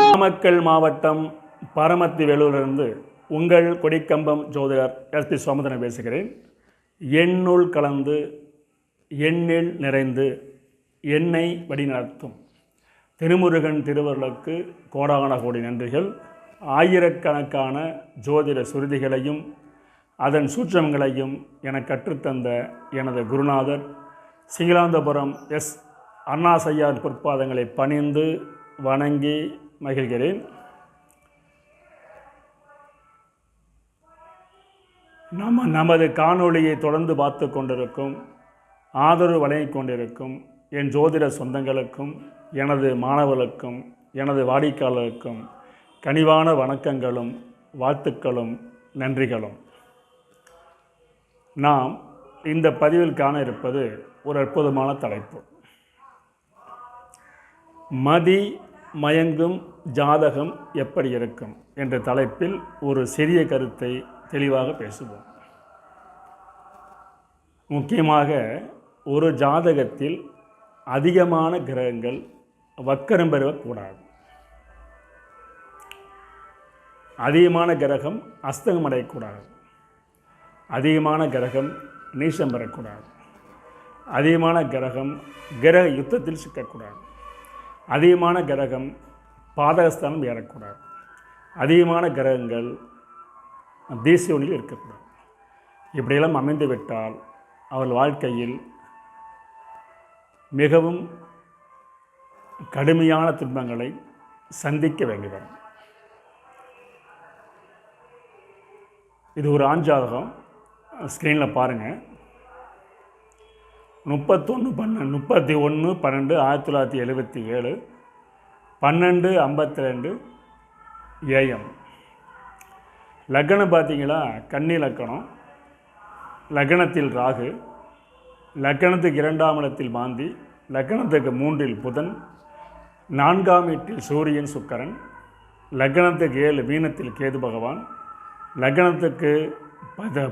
நாமக்கல் மாவட்டம் பரமத்தி வேலூரிலிருந்து உங்கள் கொடிக்கம்பம் ஜோதிடர் எஸ்.பி. சோமதன பேசுகிறேன். எண்ணுள் கலந்து எண்ணில் நிறைந்து எண்ணை வழிநடத்தும் திருமுருகன் திருவருளுக்கு கோடான கோடி நன்றிகள். ஆயிரக்கணக்கான ஜோதிட சுருதிகளையும் அதன் சூட்சமங்களையும் என கற்றுத்தந்த எனது குருநாதர் சிங்களாந்தபுரம் எஸ். அண்ணாசையார் பொற்பாதங்களை பணிந்து வணங்கி மகிழ்கிறேன். நமது காணொளியை தொடர்ந்து பார்த்து கொண்டிருக்கும், ஆதரவு வழங்கிக் கொண்டிருக்கும் என் ஜோதிட சொந்தங்களுக்கும் எனது மாணவர்களுக்கும் எனது வாடிக்கையாளருக்கும் கனிவான வணக்கங்களும் வாழ்த்துக்களும் நன்றிகளும். நாம் இந்த பதிவில் காண இருப்பது ஒரு அற்புதமான தலைப்பு. மதி மயங்கும் ஜாதகம் எப்படி இருக்கும் என்ற தலைப்பில் ஒரு சிறிய கருத்தை தெளிவாக பேசுவோம். முக்கியமாக ஒரு ஜாதகத்தில் அதிகமான கிரகங்கள் வக்கரம் பெறக்கூடாது. அதிகமான கிரகம் அஸ்தகம் அடையக்கூடாது. அதிகமான கிரகம் நீசம் பெறக்கூடாது. அதிகமான கிரகம் கிரக யுத்தத்தில் சிக்கக்கூடாது. அதிகமான கிரகம் பாதகஸ்தானம் ஏறக்கூடாது. அதிகமான கிரகங்கள் தேசியோனில் இருக்கக்கூடாது. இப்படியெல்லாம் அமைந்துவிட்டால் அவள் வாழ்க்கையில் மிகவும் கடுமையான துன்பங்களை சந்திக்க வேண்டி வரும். இது ஒரு ஆண் ஜாதகம். ஸ்க்ரீனில் பாருங்கள். 31/12/1977 12:52 AM. லக்னம் பார்த்தீங்களா, கன்னி லக்கணம். லக்னத்தில் ராகு, லக்னத்துக்கு 2ஆம் இடத்தில் மாந்தி, லக்னத்துக்கு 3இல் புதன், 4ஆம் வீட்டில் சூரியன் சுக்கிரன், லக்னத்துக்கு 7 மீனத்தில் கேது பகவான், லக்னத்துக்கு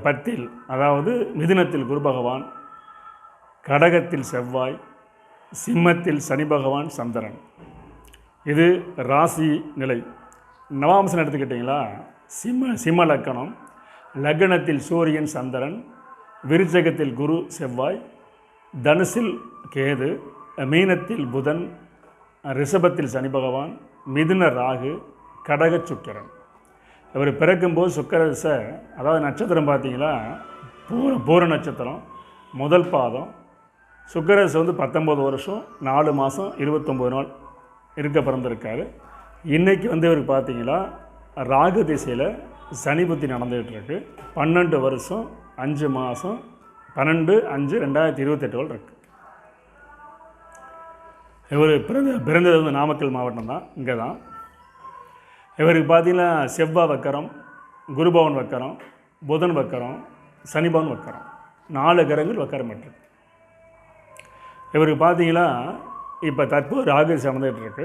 10இல் அதாவது மிதுனத்தில் குரு பகவான், கடகத்தில் செவ்வாய், சிம்மத்தில் சனி பகவான் சந்திரன். இது ராசி நிலை. நவாம்சம் எடுத்துக்கிட்டிங்களா, சிம்ம லக்கணம். லக்னத்தில் சூரியன் சந்திரன், விருச்சகத்தில் குரு செவ்வாய், தனுசில் கேது, மீனத்தில் புதன், ரிஷபத்தில் சனி பகவான், மிதுன ராகு, கடக சுக்கிரன். இவர் பிறக்கும்போது சுக்கிரதச, அதாவது நட்சத்திரம் பார்த்தீங்களா, பூர நட்சத்திரம் முதல் பாதம். சுக்கிரதசை 19 வருஷம் 4 மாதம் 29 நாள் இருக்க பிறந்திருக்காரு. இன்றைக்கி இவருக்கு பார்த்தீங்களா ராகு திசையில் சனி புத்தி நடந்துகிட்ருக்கு. 12 வருஷம் 5 மாதம் 12/5/2028 இருக்குது. இவர் பிறந்தது நாமக்கல் மாவட்டம் தான். இங்கே தான் இவருக்கு பார்த்தீங்கன்னா செவ்வாய் வக்கரம், குருபவன் வக்கரம், புதன் வக்கரம், சனிபவன் வக்கரம், 4 கிரகங்கள் வக்கரம் பெற்றிருக்கு. இவருக்கு பார்த்தீங்கன்னா இப்போ தற்போது ராகுதிசை நடந்துகிட்ருக்கு.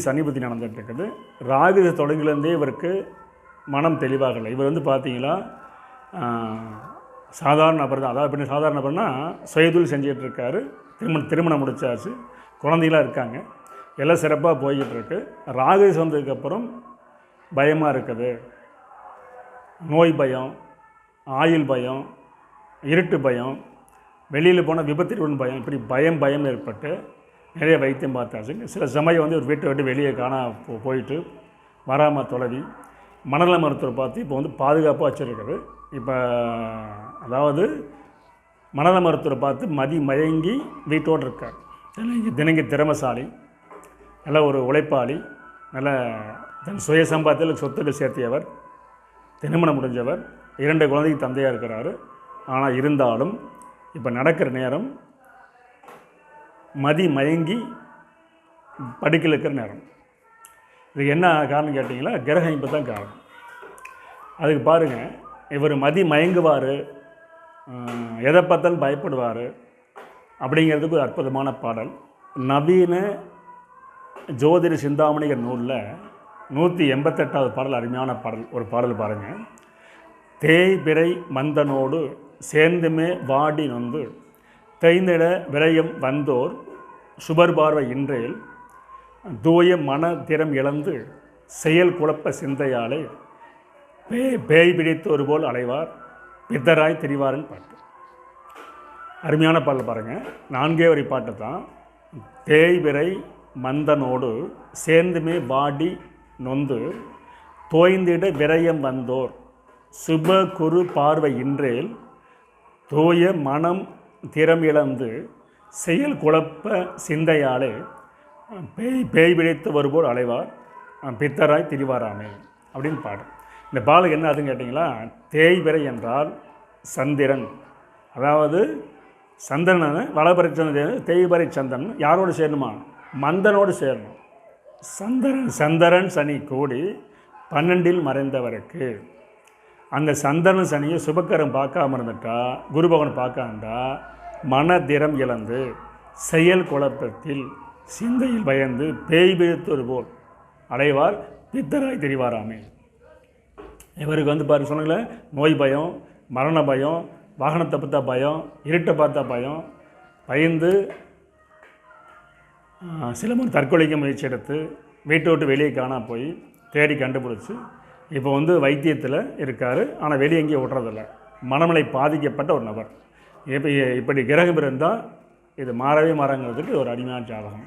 சனி புத்தி நடந்துகிட்ருக்குது. ராகுதிசை தொடங்கிலேருந்தே இவருக்கு மனம் தெளிவாகலை. இவர் பார்த்தீங்களா சாதாரண நபர் தான். அதாவது எப்படி சாதாரண நபர்னா சுயதொழில் செஞ்சிகிட்ருக்காரு. திருமணம் முடிச்சாச்சு, குழந்தைகளாக இருக்காங்க, எல்லாம் சிறப்பாக போய்கிட்டுருக்கு. ராகுதிசை வந்ததுக்கப்புறம் பயமாக இருக்குது. நோய் பயம், ஆயுள் பயம், இருட்டு பயம், வெளியில் போனால் விபத்திற்கு பயம், இப்படி பயம் ஏற்பட்டு நிறைய வைத்தியம் பார்த்தாச்சுங்க. சில சமயம் ஒரு வீட்டை விட்டு வெளியே போயிட்டு வராமல் தொலைவி மனநல மருத்துவர் பார்த்து இப்போ பாதுகாப்பாக வச்சுருக்குது. இப்போ அதாவது மனநல மருத்துவரை பார்த்து மதி மயங்கி வீட்டோடு இருக்கார். தினங்கி திறமசாலி, நல்ல ஒரு உழைப்பாளி, நல்ல தன் சுய சம்பாத்தியில் சொத்துக்கள் சேர்த்தியவர், திருமணம் முடிஞ்சவர், 2 குழந்தைக்கு தந்தையாக இருக்கிறாரு. ஆனால் இருந்தாலும் இப்போ நடக்கிற நேரம் மதி மயங்கி படிக்கல இருக்கிற நேரம். இதுக்கு என்ன காரணம் கேட்டிங்களா, கிரகம் இப்போ தான் காரணம். அதுக்கு பாருங்கள், இவர் மதி மயங்குவார், எதை பார்த்தாலும் பயப்படுவார் அப்படிங்கிறதுக்கு ஒரு அற்புதமான பாடல். நவீன ஜோதிட சிந்தாமணிகிற நூலில் 188வது பாடல், அருமையான பாடல். ஒரு பாடல் பாருங்கள். தேய்பிறை மந்தனோடு சேர்ந்துமே வாடி நொந்து தேய்ந்திட விரயம் வந்தோர் சுபர் பார்வை இன்றேல் தூய மன திறம் இழந்து செயல் குழப்ப சிந்தையாலே பேய் பிடித்தோர் போல் அலைவார் பித்தராய் திரிவார்னு பாட்டு. அருமையான பாடல் பாருங்கள். 4 வரி பாட்டு தான். தேய் விரை மந்தனோடு சேர்ந்துமே வாடி நொந்து தோய்ந்திட விரயம் வந்தோர் சுப குரு பார்வை இன்றேல் தூய மனம் திறம் இழந்து செயல் குழப்ப சிந்தையாலே பேய் பிடித்து வருபோல் அலைவார் பித்தராய் திரிவாராமே அப்படின்னு பாடு. இந்த பாலுக்கு என்ன அதுன்னு கேட்டிங்களா, தேய்பிறை என்றால் சந்திரன், அதாவது சந்திரனை வளபறை சந்திரன் தேய்பிறை சந்திரன் யாரோடு சேரணுமா, மந்தனோடு சேரணும். சந்திரன் சனி கூடி 12 மறைந்தவருக்கு அந்த சந்திரன் சனியை சுபக்கரம் பார்க்காம இருந்துட்டா, குரு பகவான் பார்க்காண்டா மனதிறம் இழந்து செயல் குழப்பத்தில் சிந்தையில் பயந்து பேய் பிடித்தொரு போல் அடைவார் பித்தராய் தெரிவாராமே. இவருக்கு வந்து பாரு சொன்னீங்களே, நோய் பயம், மரண பயம், வாகனத்தை பார்த்தா பயம், இருட்டை பார்த்தா பயம், பயந்து சில முறை தற்கொலைக்கு முயற்சி எடுத்து வீட்டை விட்டு வெளியே காணா போய் தேடி கண்டுபிடிச்சி இப்போ வந்து வைத்தியத்தில் இருக்கார். ஆனால் வெளியே எங்கேயும் விட்றதில்ல. மனநிலை பாதிக்கப்பட்ட ஒரு நபர். இப்படி கிரகம் இருந்தால் இது மாறவே மாறாங்கிறதுக்கு ஒரு அடிமையான ஜாதகம்.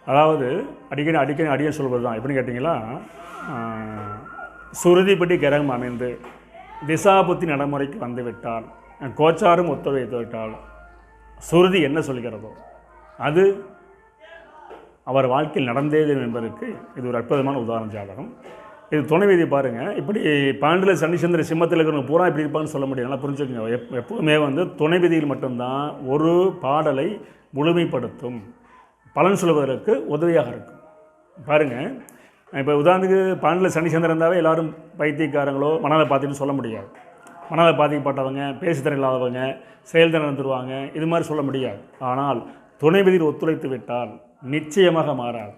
அதாவது அடிக்கடி சொல்வது தான். எப்படின்னு கேட்டிங்களா, சுருதிப்படி கிரகம் அமைந்து திசாபுத்தி நடைமுறைக்கு வந்துவிட்டால், கோச்சாரம் ஒத்துழைத்துவிட்டால் சுருதி என்ன சொல்கிறதோ அது அவர் வாழ்க்கையில் நடந்தது என்பதற்கு இது ஒரு அற்புதமான உதாரண ஜாதகம். இது துணை விதி பாருங்கள். இப்படி 12 சனிச்சந்திர சிம்மத்தில் இருக்கிறவங்க பூரா இப்படி இருப்பான்னு சொல்ல முடியும். நல்லா புரிஞ்சுக்கோங்க. எப்போவுமே வந்து துணை விதியில் மட்டும்தான் ஒரு பாடலை முழுமைப்படுத்தும், பலன் சொல்வதற்கு உதவியாக இருக்கும். பாருங்கள், இப்போ உதாரணத்துக்கு 12 சனிச்சந்திரன் இருந்தாவே எல்லோரும் பைத்தியக்காரங்களோ மனதை பார்த்துட்டு சொல்ல முடியாது. மனதை பாதிக்கப்பட்டவங்க, பேசுத்திறன் இல்லாதவங்க, செயல்திறன் வந்துடுவாங்க, இது மாதிரி சொல்ல முடியாது. ஆனால் துணை விதியில் ஒத்துழைத்து விட்டால் நிச்சயமாக மாறாது.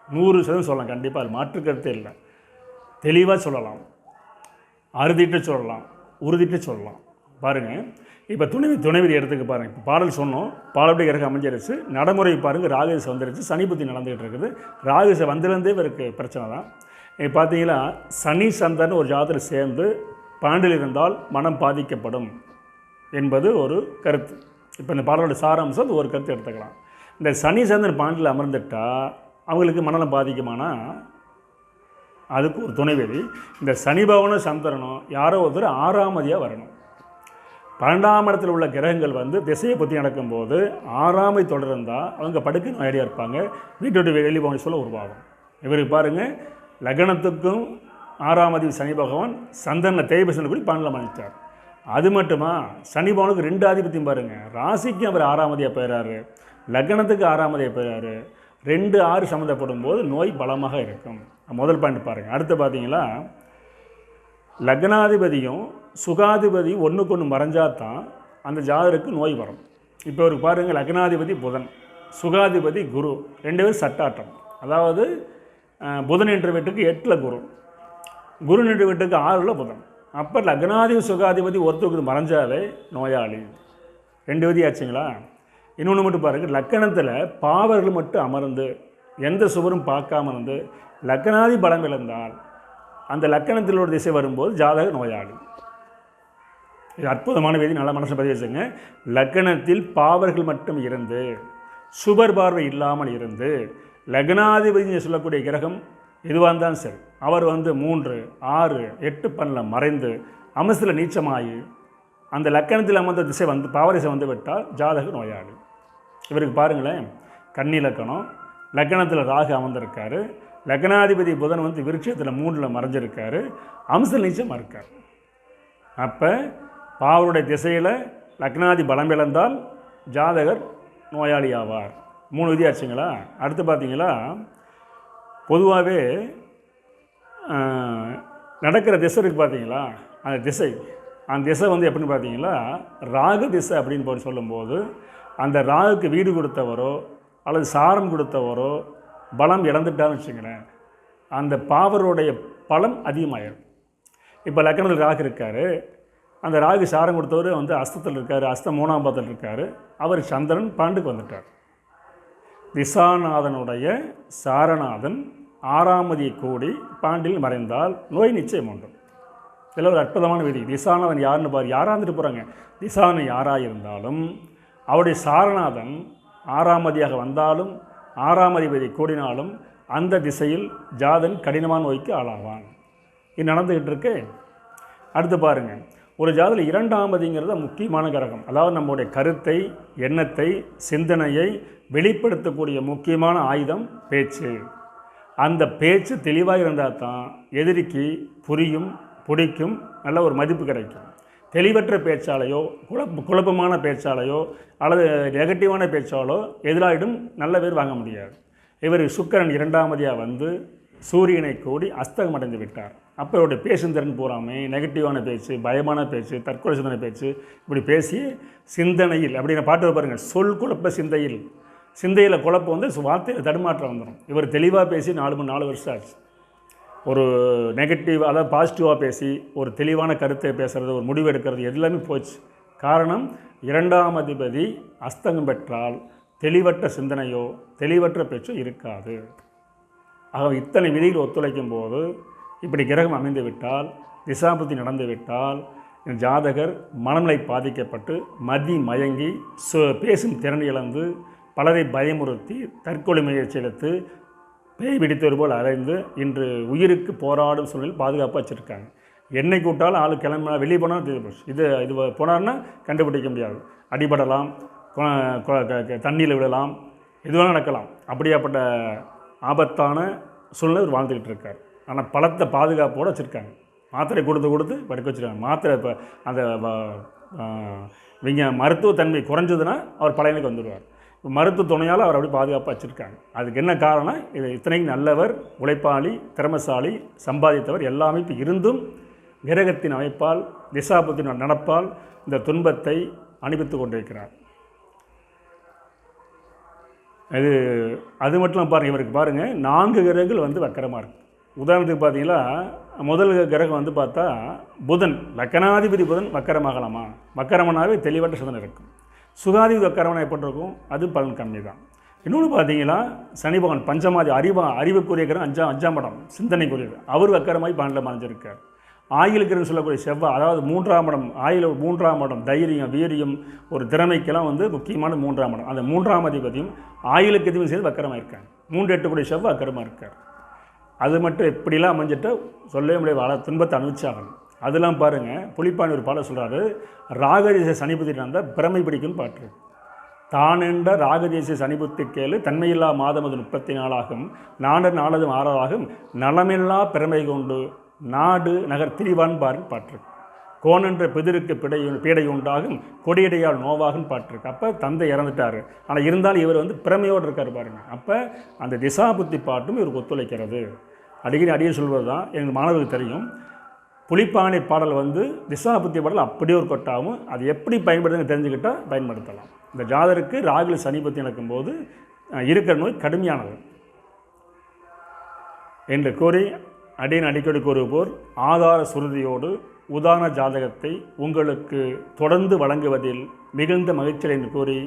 100% சொல்லலாம். கண்டிப்பாக அது மாற்றுக்கருத்தே இல்லை. தெளிவாக சொல்லலாம், அறுதிட்டு சொல்லலாம், உறுதிட்டு சொல்லலாம். பாருங்கள், இப்போ துணை விதி எடுத்துக்க பாருங்கள். இப்போ பாடல் சொன்னோம், பாடப்படி கிரகம் அமைஞ்சிருச்சு, நடைமுறை பாருங்கள். ராகுசை வந்துருச்சு, சனி புத்தி நடந்துகிட்டு இருக்குது. ராகுசை வந்திருந்தே இவருக்கு பிரச்சனை தான். இப்போ பார்த்தீங்கன்னா சனி சந்திரன் ஒரு ஜாதகத்தில் சேர்ந்து 12 இருந்தால் மனம் பாதிக்கப்படும் என்பது ஒரு கருத்து. இப்போ இந்த பாடலோட சாராம்சம் ஒரு கருத்து எடுத்துக்கலாம். இந்த சனி சந்திரன் 12 அமர்ந்துட்டால் அவங்களுக்கு மனநலம் பாதிக்குமானா அதுக்கு ஒரு துணை விதி. இந்த சனி பவனும் சந்திரனும் யாரோ ஒருத்தர் 6ஆம் அதியாக வரணும். 12ஆம் இடத்தில் உள்ள கிரகங்கள் வந்து திசையை பற்றி நடக்கும்போது 6ஆமை தொடர்ந்தால் அவங்க படுக்க நோயாளியாக இருப்பாங்க, வீட்டு விட்டு வெளியே போக சொல்ல உருவாகும். இவருக்கு பாருங்கள், லக்னத்துக்கும் 6ஆம் அதிபதி சனி பகவான் சந்திரனை தேய்பசனை கூடி 12 அமைச்சார். அது மட்டுமா, சனி பவனுக்கு 2 ஆதிபத்தியம் பாருங்கள். ராசிக்கும் அவர் 6ஆம் அதியாக போயிறாரு, லக்னத்துக்கு 6ஆம் அதியாக போயிறாரு. 2, 6 சம்மந்தப்படும் போது நோய் பலமாக இருக்கும். முதல் பாயிண்ட் பாருங்கள். அடுத்து பார்த்தீங்களா, லக்னாதிபதியும் சுகாதிபதியும் ஒன்றுக்கு ஒன்று மறைஞ்சால் தான் அந்த ஜாதகருக்கு நோய் வரும். இப்போ அவருக்கு பாருங்கள், லக்னாதிபதி புதன், சுகாதிபதி குரு, 2 பேரும் சட்டாட்டம். அதாவது புதன் என்ற வீட்டுக்கு 8ல் குரு, குரு என்ற வீட்டுக்கு 6ல் புதன். அப்போ லக்னாதிபதி சுகாதிபதி ஒருத்தருக்கு மறைஞ்சாலே நோயாளி. 2 விதி ஆச்சுங்களா. இன்னொன்று மட்டும் பாருங்கள், லக்கணத்தில் பாவர்கள் மட்டும் அமர்ந்து எந்த சுவரும் பார்க்காம இருந்து லக்கணாதி பலம் இழந்தால் அந்த லக்கணத்தில் ஒரு திசை வரும்போது ஜாதக நோயாளி. இது அற்புதமான விதி, நல்லா மனசை பதிவு வச்சுங்க. லக்கணத்தில் பாவர்கள் மட்டும் இருந்து சுபர் பார்வை இல்லாமல் இருந்து லக்னாதிபதி சொல்லக்கூடிய கிரகம் எதுவாக இருந்தாலும் சரி, அவர் வந்து 3, 6, 8 பன்னில் மறைந்து அம்சத்தில் நீச்சமாகி அந்த லக்கணத்தில் அமர்ந்த திசை வந்து பாவரிசை வந்து விட்டால் ஜாதக நோயாளி. இவருக்கு பாருங்களேன், கன்னி லக்கணம், லக்கணத்தில் ராகு அமர்ந்திருக்காரு, லக்னாதிபதி புதன் வந்து விருட்சத்தில் 3ல் மறைஞ்சிருக்காரு, அம்சத்தில் நீச்சமாக இருக்கார். அப்போ பாவருடைய திசையில் லக்னாதி பலம் இழந்தால் ஜாதகர் நோயாளி ஆவார். 3 விதி ஆச்சுங்களா. அடுத்து பார்த்தீங்களா, பொதுவாகவே நடக்கிற திசை இருக்குது பார்த்தீங்களா, அந்த திசை வந்து எப்படின்னு பார்த்தீங்களா, ராகு திசை அப்படின்னு போய் சொல்லும்போது அந்த ராகுக்கு வீடு கொடுத்தவரோ அல்லது சாரம் கொடுத்தவரோ பலம் இழந்துட்டான்னு வச்சுங்களேன், அந்த பாவருடைய பலம் அதிகமாகிடும். இப்போ லக்னத்தில் ராகு இருக்கார், அந்த ராகு சாரம் கொடுத்தவர் வந்து அஸ்தத்தில் இருக்கார், அஸ்தம் 3ஆம் பாதத்தில் இருக்கார். அவர் சந்திரன் 12க்கு வந்துட்டார். திசாநாதனுடைய சாரநாதன் 6ஆம் அதியை கூடி 12இல் மறைந்தால் நோய் நிச்சயம் உண்டு. இதில் ஒரு அற்புதமான விதி. திசாநாதன் யாருன்னு பாரு, யாராக இருந்துட்டு போகிறாங்க. திசாநாதன் யாராக இருந்தாலும் அவருடைய சாரநாதன் 6ஆம் அதியாக வந்தாலும் 6ஆம் அதிபதி கூடினாலும் அந்த திசையில் ஜாதன் கடினமான நோய்க்கு ஆளாவான். இது நடந்துக்கிட்டு இருக்கு. அடுத்து பாருங்கள், ஒரு ஜாதத்தில் 2ஆம் அதிங்கிறது முக்கியமான கிரகம். அதாவது நம்முடைய கருத்தை, எண்ணத்தை, சிந்தனையை வெளிப்படுத்தக்கூடிய முக்கியமான ஆயுதம் பேச்சு. அந்த பேச்சு தெளிவாக இருந்தால் தான் எதிரிக்கு புரியும், பிடிக்கும், நல்ல ஒரு மதிப்பு கிடைக்கும். தெளிவற்ற பேச்சாலையோ குழப்பமான பேச்சாலையோ அல்லது நெகட்டிவான பேச்சாலோ எதிராயிடும் நல்ல பேர் வாங்க முடியாது. இவர் சுக்கிரன் 2ஆம் அதியாக வந்து சூரியனை கூடி அஸ்தகம் அடைந்து விட்டார். அப்போ இவருடைய பேசும் திறன் பூராமே நெகட்டிவான பேச்சு, பயமான பேச்சு, தற்கொலை சிந்தனை பேச்சு, இப்படி பேசி சிந்தனையில் அப்படின்னு பாட்டு பாருங்கள், சொல் குழப்ப சிந்தையில் குழப்பம் வந்து வார்த்தையில் தடுமாற்றம் வந்துடும். இவர் தெளிவாக பேசி 4 வருஷம் ஆச்சு. ஒரு நெகட்டிவ், அதாவது பாசிட்டிவாக பேசி ஒரு தெளிவான கருத்தை பேசுகிறது, ஒரு முடிவு எடுக்கிறது எல்லாமே போச்சு. காரணம் 2ஆம் அதிபதி அஸ்தங்கம் பெற்றால் தெளிவற்ற சிந்தனையோ தெளிவற்ற பேச்சோ இருக்காது. ஆக இத்தனை விதிகள் ஒத்துழைக்கும் போது இப்படி கிரகம் அமைந்து விட்டால், திசாபுத்தி நடந்து விட்டால், ஜாதகர் மனநிலை பாதிக்கப்பட்டு மதி மயங்கி பேசும் திறன் இழந்து பலரை பயமுறுத்தி தற்கொலை முயற்சி எடுத்து பேய் பிடித்தவர் போல் அலைந்து இன்று உயிருக்கு போராடும் சூழ்நிலையில் பாதுகாப்பாக வச்சுருக்காங்க. என்னை கூட்டாலும் ஆள் கிளம்பினா வெளியே போனால் இது போனார்னா கண்டுபிடிக்க முடியாது. அடிபடலாம், தண்ணியில் விடலாம், எதுவாக நடக்கலாம். அப்படியாப்பட்ட ஆபத்தான சூழ்நிலை இவர் வாழ்ந்துக்கிட்டு இருக்கார். ஆனால் பலத்தை பாதுகாப்போடு வச்சுருக்காங்க. மாத்திரை கொடுத்து படுக்க வச்சுருக்காங்க. மாத்திரை இப்போ அந்த மருத்துவத்தன்மை குறைஞ்சதுன்னா அவர் பழையனுக்கு வந்துடுவார். மருத்துவ துணையால் அவர் அப்படி பாதுகாப்பாக வச்சுருக்காங்க. அதுக்கு என்ன காரணம்? இது இத்தனைக்கும் நல்லவர், உழைப்பாளி, திறமசாலி, சம்பாதித்தவர் எல்லாமே இப்போ இருந்தும் கிரகத்தின் அமைப்பால், திசாபுத்தின் நடப்பால் இந்த துன்பத்தை அனுபவித்து கொண்டிருக்கிறார். அது மட்டும் பாருங்கள், இவருக்கு பாருங்கள் 4 கிரகங்கள் வந்து வக்கரமாக இருக்குது. உதாரணத்துக்கு பார்த்தீங்கன்னா முதல் கிரகம் வந்து பார்த்தா புதன், லக்கணாதிபதி புதன் வக்கரமாகலாமா? வக்கரமனாவே தெளிவற்ற சிந்தனை இருக்கும். சுகாதிபதி வக்கரமனா எப்படி இருக்கும்? அது பலன் கம்மி தான். இன்னொன்று பார்த்தீங்கன்னா சனி பகவான் பஞ்சமாதி அறிவுக்குரிய கிரகம் 5ஆம் இடம் சிந்தனைக்குரியது. அவர் வக்கரமாகி 12 மறைஞ்சிருக்கார். ஆயிலுக்குன்னு சொல்லக்கூடிய செவ்வாய், அதாவது 3ஆம் இடம், ஆயில் 3ஆம் இடம் தைரியம், வீரியம், ஒரு திறமைக்கெல்லாம் வந்து முக்கியமான 3ஆம் இடம். அந்த 3ஆம் அதிபதியும் ஆயிலுக்கு எதுவும் சேர்ந்து வக்கரமாக இருக்காங்க. 3-8 கூடிய செவ்வாய் வக்கரமாக இருக்கார். அது மட்டும் எப்படிலாம் அமைஞ்சிட்டால் சொல்லவே முடியாது, துன்பத்தை அனுபவிச்சாகணும். அதெல்லாம் பாருங்கள், புலிப்பாணி ஒரு பாடம் சொல்கிறாரு, ராகதேச சனிபுத்தி நடந்தால் பிரமை பிடிக்கும்னு பாட்டு. தானென்ற ராகதேச சனிபுத்தி கேளு, தன்மையில்லா மாதம் அது 34 ஆகும், நாளது 6 ஆகும், நலமில்லா பிரமை கொண்டு நாடு நகர் திரிவான் பாருன்னு பாட்டிருக்கு. கோணென்ற பிதிருக்கு பீடை உண்டாகும், கொடியடையால் நோவாகும் பாட்டிருக்கு. அப்போ தந்தை இறந்துட்டார், ஆனால் இருந்தாலும் இவர் வந்து பிரமையோடு இருக்கார் பாருங்கள். அப்போ அந்த திசா புத்தி பாட்டும் இவருக்கு ஒத்துழைக்கிறது. அடிக்கடி சொல்வது தான் எங்கள் மாணவர்களுக்கு தெரியும். புலிப்பாணி பாடல் வந்து திசா புத்தி பாடல் அப்படியே ஒரு கொட்டாகும். அது எப்படி பயன்படுத்துன்னு தெரிஞ்சுக்கிட்டால் பயன்படுத்தலாம். இந்த ஜாதருக்கு ராகுல சனி பற்றி நடக்கும்போது இருக்கிற நோய் கடுமையானது என்று கூறி அடிக்கடி கூறுவோர் ஆதார சுருதியோடு உதாரண ஜாதகத்தை உங்களுக்கு தொடர்ந்து வழங்குவதில் மிகுந்த மகிழ்ச்சி என்று கூறி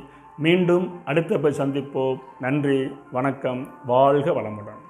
மீண்டும் அடுத்த போய் சந்திப்போம். நன்றி, வணக்கம், வாழ்க வளமுடன்.